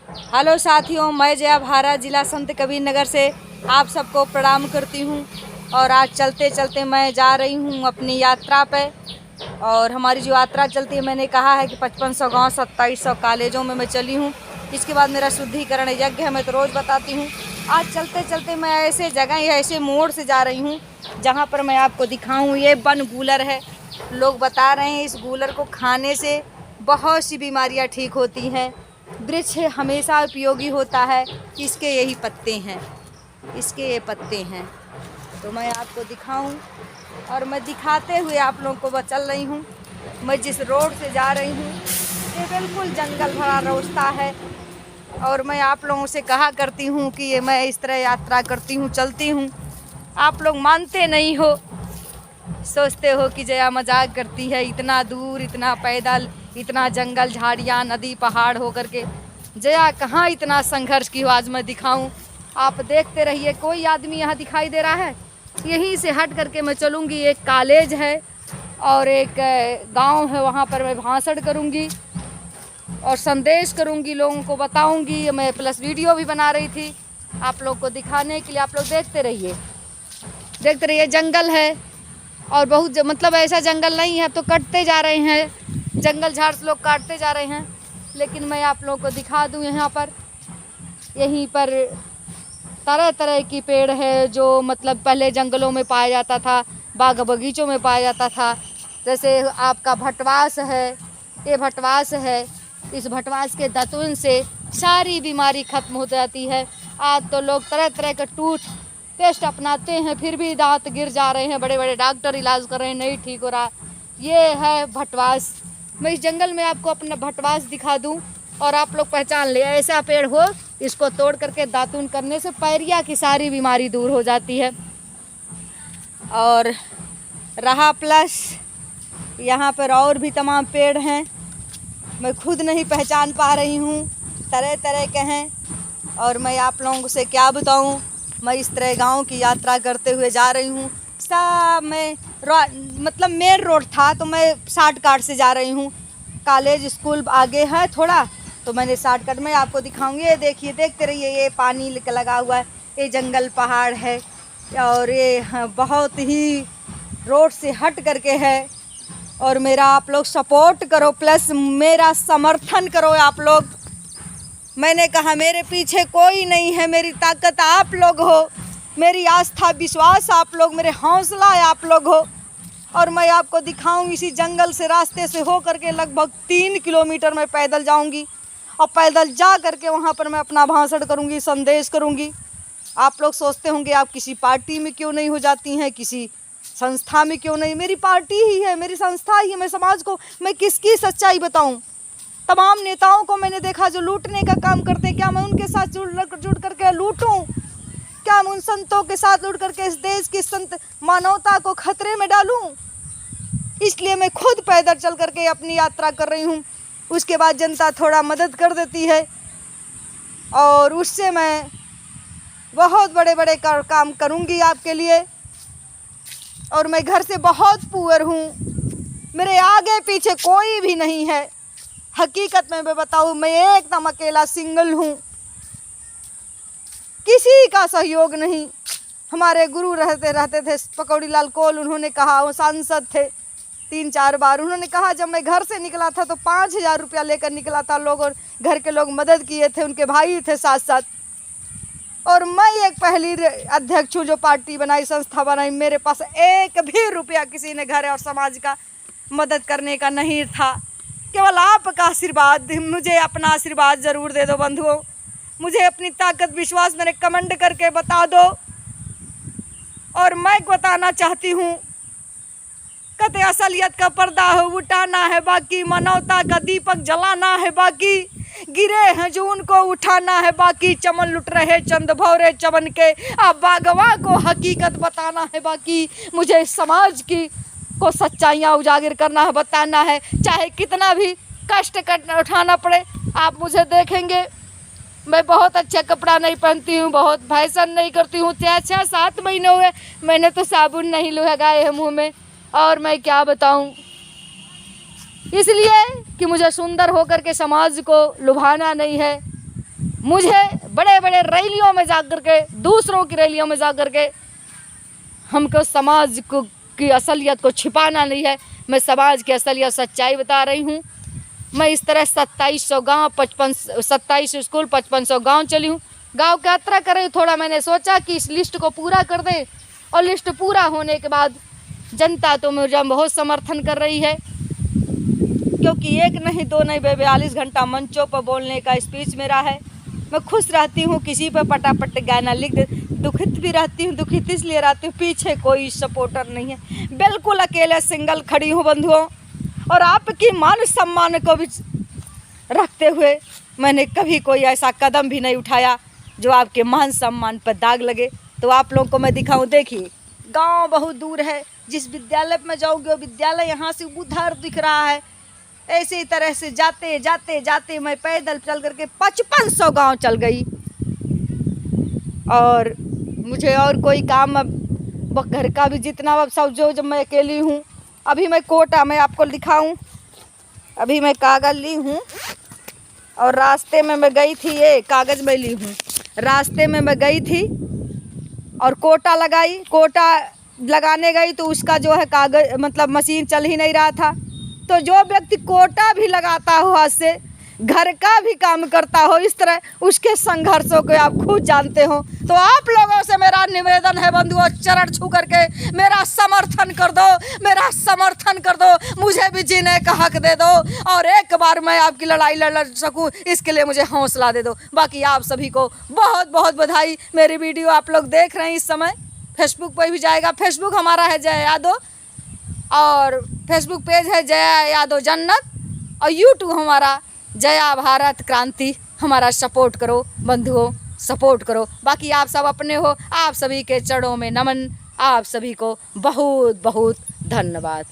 Hello साथियों, मैं जया भारा जिला संत कबीर नगर से आप सबको प्रणाम करती हूँ। और आज चलते चलते मैं जा रही हूँ अपनी यात्रा पे। और हमारी जो यात्रा चलती है, मैंने कहा है कि 5500 गांव 2700 कॉलेजों में मैं चली हूँ। इसके बाद मेरा शुद्धिकरण यज्ञ है, मैं तो रोज़ बताती हूँ। आज चलते चलते मैं ऐसे जगह या ऐसे मोड़ से जा रही हूँ जहाँ पर मैं आपको दिखाऊँ। ये वन गूलर है। लोग बता रहे हैं इस गूलर को खाने से बहुत सी बीमारियाँ ठीक होती हैं। वृक्ष हमेशा उपयोगी होता है। इसके यही पत्ते हैं, इसके ये पत्ते हैं। तो मैं आपको दिखाऊं और मैं दिखाते हुए आप लोगों को चल रही हूं। मैं जिस रोड से जा रही हूं ये बिल्कुल जंगल भरा रास्ता है। और मैं आप लोगों से कहा करती हूं कि ये मैं इस तरह यात्रा करती हूं, चलती हूं। आप लोग मानते नहीं हो, सोचते हो कि जया मजाक करती है। इतना दूर, इतना पैदल, इतना जंगल झाड़ियाँ नदी पहाड़ हो करके जया कहाँ इतना संघर्ष की आवाज़ मैं दिखाऊं। आप देखते रहिए। कोई आदमी यहाँ दिखाई दे रहा है? यहीं से हट करके मैं चलूँगी। एक कॉलेज है और एक गांव है, वहाँ पर मैं भाषण करूँगी और संदेश करूँगी, लोगों को बताऊँगी। मैं प्लस वीडियो भी बना रही थी आप लोग को दिखाने के लिए। आप लोग देखते रहिए, देखते रहिए। जंगल है और बहुत मतलब ऐसा जंगल नहीं है, तो कटते जा रहे हैं, जंगल झाड़ से लोग काटते जा रहे हैं। लेकिन मैं आप लोगों को दिखा दूं, यहाँ पर यहीं पर तरह तरह की पेड़ है जो मतलब पहले जंगलों में पाया जाता था, बाग बगीचों में पाया जाता था। जैसे आपका भटवास है, ये भटवास है। इस भटवास के दातुन से सारी बीमारी खत्म हो जाती है। आज तो लोग तरह तरह के टेस्ट अपनाते हैं, फिर भी दांत गिर जा रहे हैं। बड़े बड़े डॉक्टर इलाज कर रहे हैं, नहीं ठीक हो रहा। ये है भटवास। मैं इस जंगल में आपको अपना भटवास दिखा दूं और आप लोग पहचान ले। ऐसा पेड़ हो, इसको तोड़ करके दातुन करने से पैरिया की सारी बीमारी दूर हो जाती है। और रहा प्लस यहाँ पर और भी तमाम पेड़ हैं, मैं खुद नहीं पहचान पा रही हूँ, तरह तरह के हैं। और मैं आप लोगों से क्या बताऊँ, मैं इस तरह गांव की यात्रा करते हुए जा रही हूँ। मैं मतलब मेन रोड था तो मैं शॉर्टकट से जा रही हूँ। कॉलेज स्कूल आगे है थोड़ा, तो मैंने शॉर्टकट में आपको दिखाऊंगी। ये देखिए, देखते रहिए। ये पानी लगा हुआ है, ये जंगल पहाड़ है और ये बहुत ही रोड से हट करके है। और मेरा आप लोग सपोर्ट करो, प्लस मेरा समर्थन करो आप लोग। मैंने कहा मेरे पीछे कोई नहीं है, मेरी ताकत आप लोग हो, मेरी आस्था विश्वास आप लोग, मेरे हौसला आप लोग हो। और मैं आपको दिखाऊं, इसी जंगल से रास्ते से हो करके लगभग 3 किलोमीटर मैं पैदल जाऊंगी और पैदल जा करके वहां पर मैं अपना भाषण करूंगी, संदेश करूंगी। आप लोग सोचते होंगे आप किसी पार्टी में क्यों नहीं हो जाती हैं, किसी संस्था में क्यों नहीं। मेरी पार्टी ही है, मेरी संस्था ही है। मैं समाज को मैं किसकी सच्चाई बताऊं? तमाम नेताओं को मैंने देखा जो लूटने का काम करते। क्या मैं उनके साथ जुड़ करके लूटूं? क्या मैं उन संतों के साथ जुड़ करके इस देश की संत मानवता को खतरे में डालूं? इसलिए मैं खुद पैदल चल करके अपनी यात्रा कर रही हूं। उसके बाद जनता थोड़ा मदद कर देती है और उससे मैं बहुत बड़े बड़े काम करूंगी आपके लिए। और मैं घर से बहुत पुअर हूँ, मेरे आगे पीछे कोई भी नहीं है। हकीकत में मैं बताऊँ, मैं एकदम अकेला सिंगल हूँ, किसी का सहयोग नहीं। हमारे गुरु रहते थे पकौड़ी लाल कोल, उन्होंने कहा, वो सांसद थे 3-4 बार। उन्होंने कहा जब मैं घर से निकला था तो 5000 रुपया लेकर निकला था लोग, और घर के लोग मदद किए थे, उनके भाई थे साथ साथ। और मैं एक पहली अध्यक्ष हूँ जो पार्टी बनाई, संस्था बनाई। मेरे पास एक भी रुपया किसी ने घर और समाज का मदद करने का नहीं था, केवल आपका आशीर्वाद। मुझे अपना आशीर्वाद ज़रूर दे दो बंधुओं, मुझे अपनी ताकत विश्वास मेरे कमेंट करके बता दो। और मैं बताना चाहती हूँ, कहते असलियत का पर्दा है उठाना है बाकी, मानवता का दीपक जलाना है बाकी, गिरे हैं जो उनको उठाना है बाकी, चमन लुट रहे चंद भौरे चमन के, अब बागवा को हकीकत बताना है बाकी। मुझे समाज की को सच्चाइयाँ उजागर करना है, बताना है, चाहे कितना भी कष्ट उठाना पड़े। आप मुझे देखेंगे, मैं बहुत अच्छा कपड़ा नहीं पहनती हूँ, बहुत फैशन नहीं करती हूँ। 6-7 महीने हुए मैंने तो साबुन नहीं लगाए है मुँह में, और मैं क्या बताऊँ। इसलिए कि मुझे सुंदर होकर के समाज को लुभाना नहीं है, मुझे बड़े बड़े रैलियों में जा कर के, दूसरों की रैलियों में जा कर के हमको समाज को की असलियत को छिपाना नहीं है। मैं समाज की असलियत सच्चाई बता रही हूँ। मैं इस तरह 2700 गाँव 27 स्कूल 5500 गाँव चली हूँ। गाँव की यात्रा कर रही हूँ। थोड़ा मैंने सोचा कि इस लिस्ट को पूरा कर दें, और लिस्ट पूरा होने के बाद जनता तो मुझे बहुत समर्थन कर रही है, क्योंकि एक नहीं दो नहीं 42 घंटा मंचों पर बोलने का स्पीच मेरा है। मैं खुश रहती हूँ, किसी पर पटापट गाना लिख दे। दुखित भी रहती हूँ, दुखित इसलिए रहती हूँ पीछे कोई सपोर्टर नहीं है, बिल्कुल अकेले सिंगल खड़ी हूँ बंधुओं। और आपकी मान सम्मान को भी रखते हुए मैंने कभी कोई ऐसा कदम भी नहीं उठाया जो आपके मान सम्मान पर दाग लगे। तो आप लोगों को मैं दिखाऊं, देखिए गांव बहुत दूर है, जिस विद्यालय में जाओगे वो विद्यालय यहाँ से उधर दिख रहा है। ऐसी तरह से जाते जाते जाते मैं पैदल चल करके 5500 गांव चल गई। और मुझे और कोई काम अब घर का भी जितना अब सब जो जब मैं अकेली हूँ। अभी मैं कोटा में आपको दिखाऊं, अभी मैं कागज़ ली हूँ और रास्ते में मैं गई थी, ये कागज़ मैं ली हूँ, रास्ते में मैं गई थी और कोटा लगाई। कोटा लगाने गई तो उसका जो है कागज़ मतलब मशीन चल ही नहीं रहा था। तो जो व्यक्ति कोटा भी लगाता हो, हाथ से घर का भी काम करता हो, इस तरह उसके संघर्षों को आप खुद जानते हो। तो आप लोगों से मेरा निवेदन है बंधुओं, चरण छू करके मेरा समर्थन कर दो, मेरा समर्थन कर दो, मुझे भी जीने का हक दे दो और एक बार मैं आपकी लड़ाई लड़ सकूं, इसके लिए मुझे हौसला दे दो। बाकी आप सभी को बहुत बहुत बधाई। मेरी वीडियो आप लोग देख रहे हैं इस समय, फेसबुक पर भी जाएगा। फेसबुक हमारा है जया यादव और फेसबुक पेज है जया यादव जन्नत, और यूट्यूब हमारा जया भारत क्रांति। हमारा सपोर्ट करो बंधुओं, सपोर्ट करो। बाकी आप सब अपने हो, आप सभी के चरणों में नमन। आप सभी को बहुत बहुत धन्यवाद।